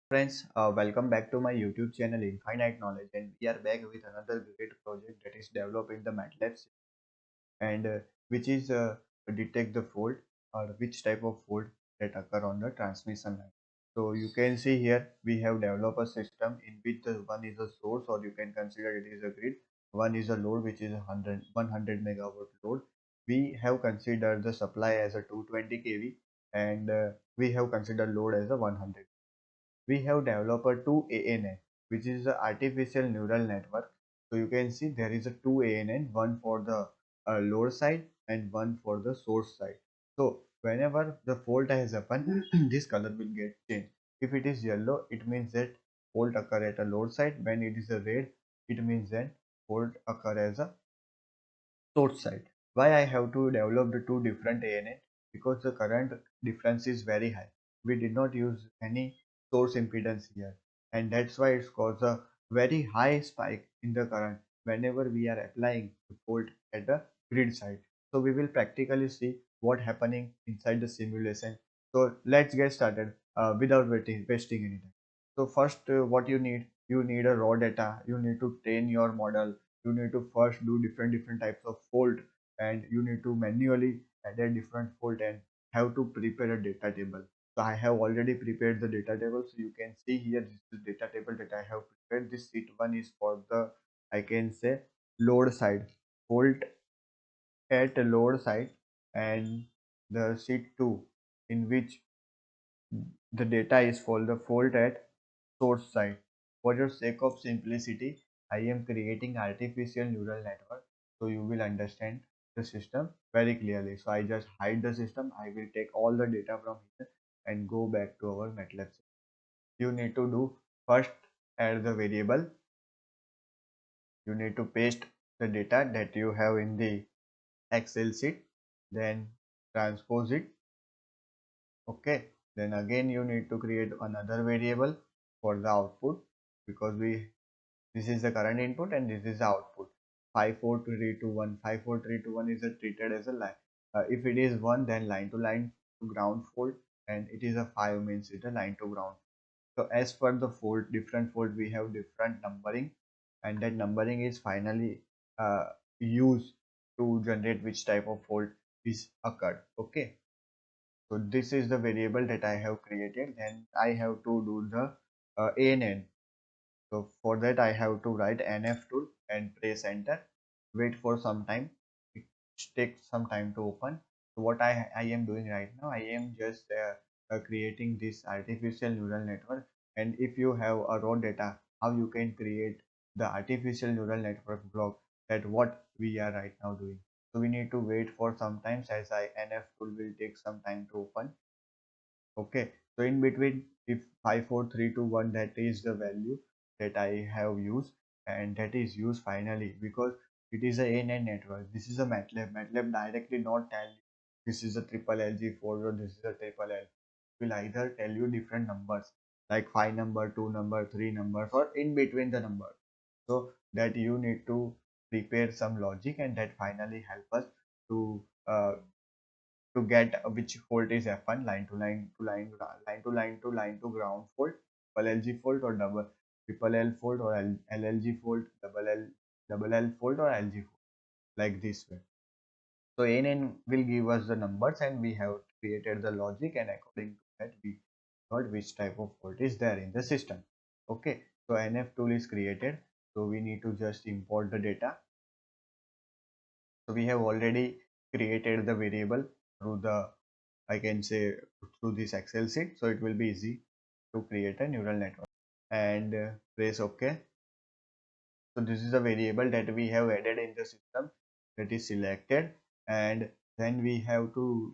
Friends, welcome back to my YouTube channel Infinite Knowledge, and we are back with another great project that is developed in the MATLAB and which is detect the fault or which type of fault that occur on the transmission line. So you can see here we have developed a system in which the one is a source, or you can consider it is a grid. One is a load, which is a 100 megawatt load. We have considered the supply as a 220 kV, and we have considered load as a 100. We have developed two ANN, which is the artificial neural network. So you can see there is a two ANN, one for the load side and one for the source side. So whenever the fault has happened, this color will get changed. If it is yellow, it means that fault occur at a load side. When it is a red, it means that fault occur as a source side. Why I have to develop the two different ANN? Because the current difference is very high. We did not use any source impedance here, and that's why it's caused a very high spike in the current whenever we are applying the volt at the grid side. So we will practically see what happening inside the simulation. So let's get started without wasting any time. So first, what you need a raw data. You need to train your model. You need to first do different types of fault, and you need to manually add a different fault and have to prepare a data table. So I have already prepared the data table, so you can see here this is the data table that I have prepared. This sheet 1 is for the, I can say, load side, fault at load side, and the sheet 2 in which the data is for the fault at source side. For your sake of simplicity, I am creating artificial neural network, so you will understand the system very clearly. So I just hide the system. I will take all the data from here and go back to our MATLAB system. You need to do first, add the variable. You need to paste the data that you have in the Excel sheet, then transpose it. Okay, then again you need to create another variable for the output, because we this is the current input and this is the output. 54321. 54321 is treated as a line. If it is 1, then line to line to ground fault, and it is a 5 means it a line to ground. So as per the fault, different fault, we have different numbering, and that numbering is finally uh, used to generate which type of fault is occurred. Okay, so this is the variable that I have created. Then I have to do the ANN. So for that I have to write NF tool and press enter. Wait for some time. It takes some time to open. So what I am doing right now, I am just creating this artificial neural network. And if you have a raw data, how you can create the artificial neural network block, that what we are right now doing. So we need to wait for some time, as I NF tool will take some time to open. Okay, so in between, if 54321, that is the value that I have used, and that is used finally because it is a ANN network. This is a MATLAB. MATLAB directly not tell you this is a triple LG4 or this is a triple L. Will either tell you different numbers like 5 number, 2 number, 3 numbers, or in between the numbers. So that you need to prepare some logic, and that finally help us to to get which fault is F1, line to line to line, line to line to line to ground fault, double LG fault, or double triple L fault, or LLG fault, double L fault, or LG fault, like this way. So ANN will give us the numbers, and we have created the logic, and according to that we got which type of fault is there in the system. Okay, so NF tool is created, so we need to just import the data. So we have already created the variable through the, I can say, through this Excel sheet, so it will be easy to create a neural network, and press OK. So this is a variable that we have added in the system, that is selected, and then we have to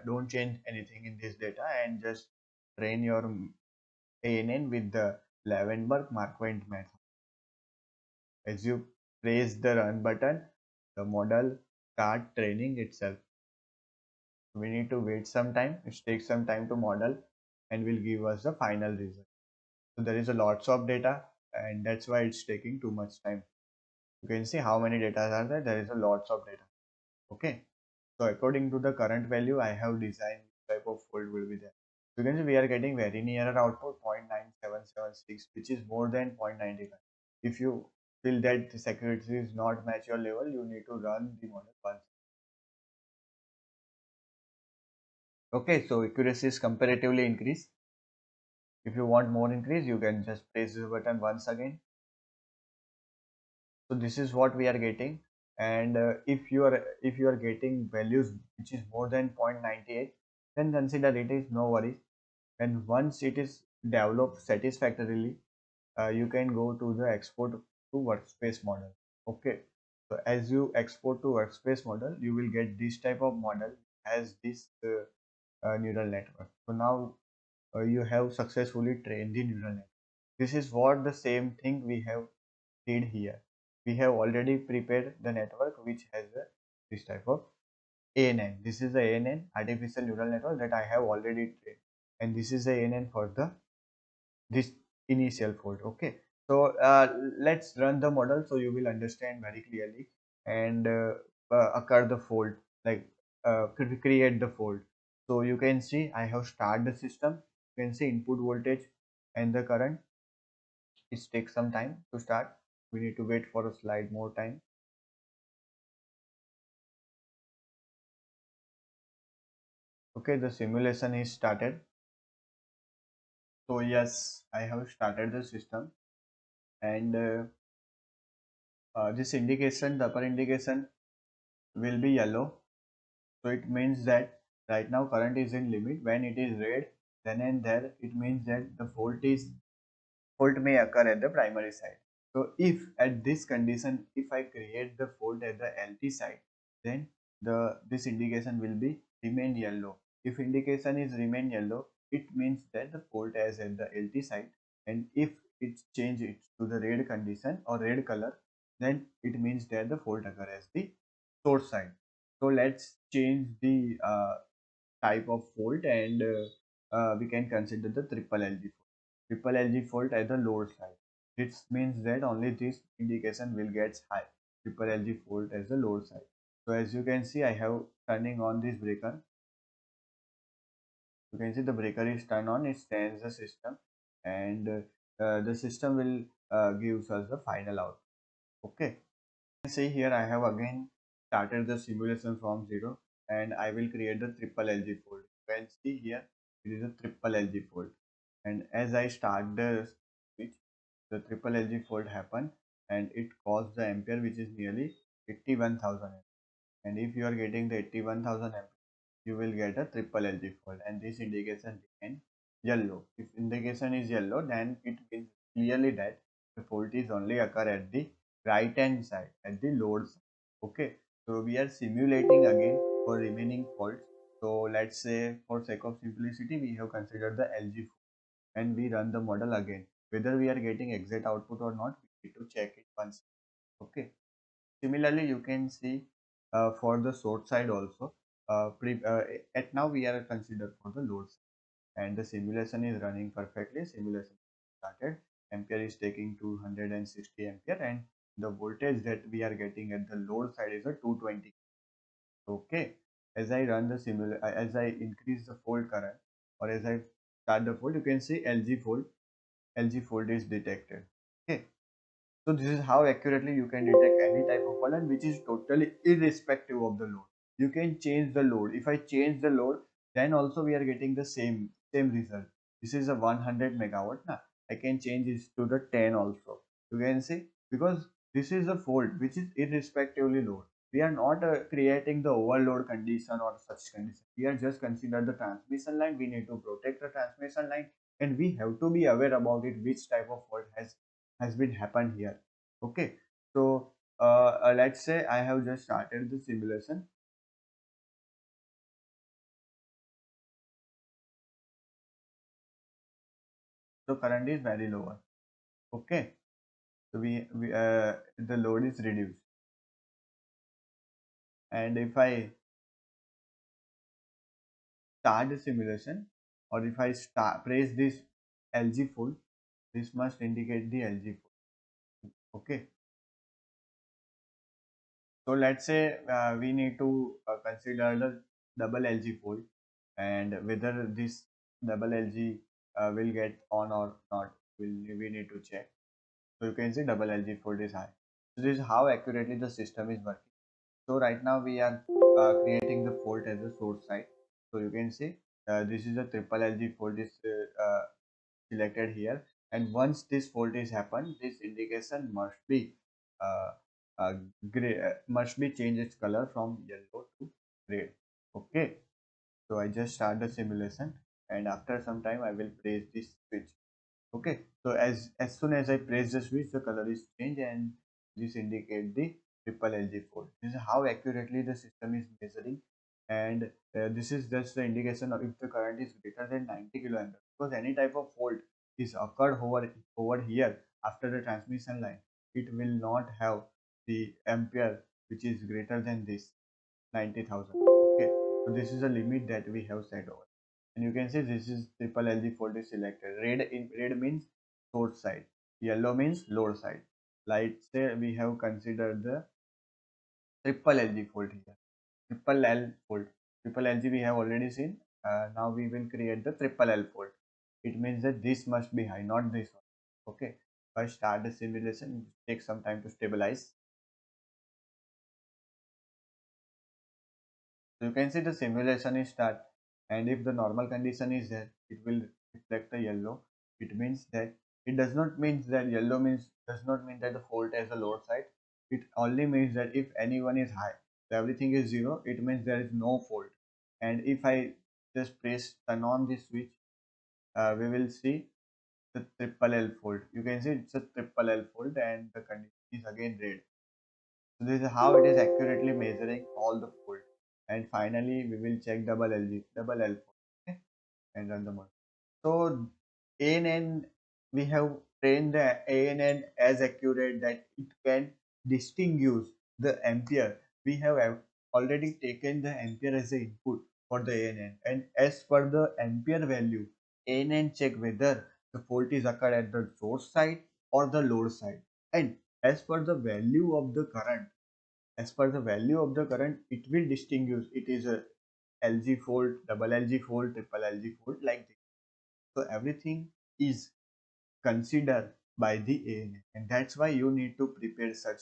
don't change anything in this data and just train your ANN with the Levenberg-Marquardt method. As you press the run button, the model start training itself. We need to wait some time. It takes some time to model and will give us the final result. So there is a lots of data, and that's why it's taking too much time. You can see how many data are there. There is a lots of data. Okay, so according to the current value, I have designed which type of fault will be there. You can see we are getting very nearer output 0.9776, which is more than 0.95. If you feel that the accuracy is not match your level, you need to run the model once. Okay, so accuracy is comparatively increased. If you want more increase, you can just press the button once again. So this is what we are getting. And if you are getting values which is more than 0.98, then consider it is no worries. And once it is developed satisfactorily, you can go to the export to workspace model. Okay, so as you export to workspace model, you will get this type of model as this neural network. So now you have successfully trained the neural network. This is what the same thing we have did here. We have already prepared the network which has this type of ANN. This is the ANN, artificial neural network, that I have already trained, and this is the ANN for the this initial fault. Okay, so let's run the model so you will understand very clearly, and occur the fault, like create the fault. So you can see I have start the system. You can see input voltage and the current. It takes some time to start. We need to wait for a slide more time. Okay, the simulation is started. So yes, I have started the system, and this indication, the upper indication will be yellow. So it means that right now current is in limit. When it is red, then and there, it means that the fault may occur at the primary side. So if at this condition, if I create the fault at the LT side, then this indication will be remain yellow. If indication is remain yellow, it means that the fault is at the LT side, and if it change it to the red condition or red color, then it means that the fault occur as the source side. So let's change the type of fault, and we can consider the triple LG fault. Triple LG fault at the load side. This means that only this indication will get high. Triple LG fault as the load side. So as you can see, I have turning on this breaker. You can see the breaker is turned on. It stands the system, and the system will gives us the final output. Okay. See here, I have again started the simulation from zero, and I will create the triple LG fault. You can see here it is a triple LG fault, and as I start the switch, the triple LG fault happen, and it caused the ampere which is nearly 81,000. And if you are getting the 81,000 ampere, you will get a triple LG fault, and this indication became yellow. If indication is yellow, then it means clearly that the fault is only occur at the right hand side, at the load side. Okay, so we are simulating again for remaining faults. So let's say for sake of simplicity, we have considered the LG fault, and we run the model again. Whether we are getting exact output or not, we need to check it once. Okay. Similarly, you can see for the source side also. At now we are considered for the load side, and the simulation is running perfectly. Simulation started. Ampere is taking 260 ampere, and the voltage that we are getting at the load side is a 220. Okay. As I run the as I increase the fault current, or as I start the fault, you can see LG fault. LG fault is detected. Okay. So this is how accurately you can detect any type of fault, and which is totally irrespective of the load. You can change the load. If I change the load, then also we are getting the same result. This is a 100 megawatt. Na? I can change this to the 10 also. You can see, because this is a fault which is irrespectively load. We are not creating the overload condition or such condition. We are just consider the transmission line. We need to protect the transmission line, and we have to be aware about it, which type of fault has been happened here. Okay, so let's say I have just started the simulation. So current is very lower. Okay, so we the load is reduced, and if I start the simulation, or if I start press this LG full, this must indicate the LG full. Okay, so let's say we need to consider the double LG fold, and whether this double LG will get on or not. We need to check. So you can see double LG fault is high. So this is how accurately the system is working. So right now we are creating the fault as a source side. So you can see this is a triple LG fault is selected here, and once this fault is happened, this indication uh, uh, must be change its color from yellow to red. Okay, so I just start the simulation, and after some time I will press this switch. Okay, so as soon as I press the switch, the color is changed, and this indicate the triple LG fault. This is how accurately the system is measuring, and this is just the indication of if the current is greater than 90 kiloampere, because any type of fault is occurred over here after the transmission line, it will not have the ampere which is greater than this 90,000. Okay, so this is a limit that we have set over, and you can see this is triple LG fault is selected. Red means source side, yellow means load side. Like say we have considered the triple LG fault here, triple L fault. Triple LG we have already seen. Now we will create the triple L fault. It means that this must be high, not this one. Okay, if I start the simulation, it takes some time to stabilize. So you can see the simulation is start, and if the normal condition is there, it will reflect the yellow. It means that it does not mean that yellow means does not mean that the fault has a load side. It only means that if anyone is high, so everything is zero, it means there is no fault. And if I just press turn on this switch, we will see the triple L fault. You can see it's a triple L fault, and the condition is again red. So this is how it is accurately measuring all the fault. And finally, we will check double L fault, okay, and run the model. So ANN, we have trained the ANN as accurate that it can distinguish the ampere. We have already taken the ampere as the input for the ANN, and as per the ampere value, ANN check whether the fault is occurred at the source side or the load side. And as per the value of the current, it will distinguish it is a LG fault, double LG fault, triple LG fault, like this. So everything is considered by the ANN, and that's why you need to prepare such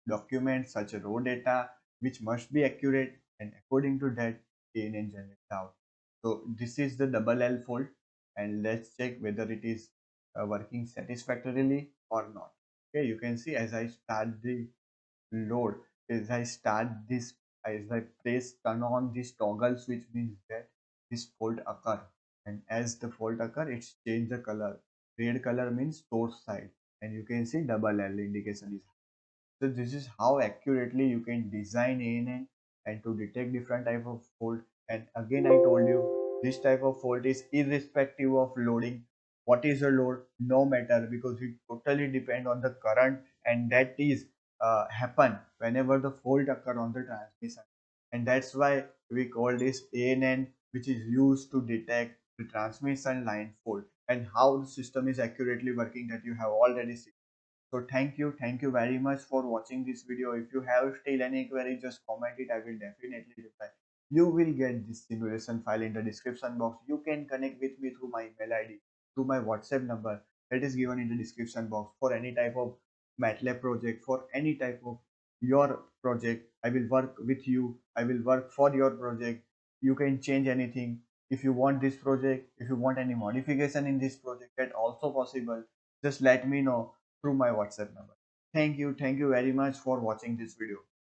documents, such raw data, which must be accurate, and according to that, ANN generates out. So this is the double L fault, and let's check whether it is working satisfactorily or not. Okay, you can see as I start the load, as I start this, as I press turn on this toggle switch, means that this fault occur, and as the fault occur, it's change the color. Red color means source side, and you can see double L indication is. So this is how accurately you can design ANN and to detect different type of fault. And again, I told you this type of fault is irrespective of loading. What is the load? No matter, because it totally depend on the current, and that is happen whenever the fault occur on the transmission. And that's why we call this ANN, which is used to detect the transmission line fault and how the system is accurately working, that you have already seen. So thank you very much for watching this video. If you have still any query, just comment it. I will definitely reply. You will get this simulation file in the description box. You can connect with me through my email ID, through my WhatsApp number that is given in the description box for any type of MATLAB project, for any type of your project. I will work with you. I will work for your project. You can change anything. If you want this project, if you want any modification in this project, that also possible. Just let me know through my WhatsApp number. Thank you. Thank you very much for watching this video.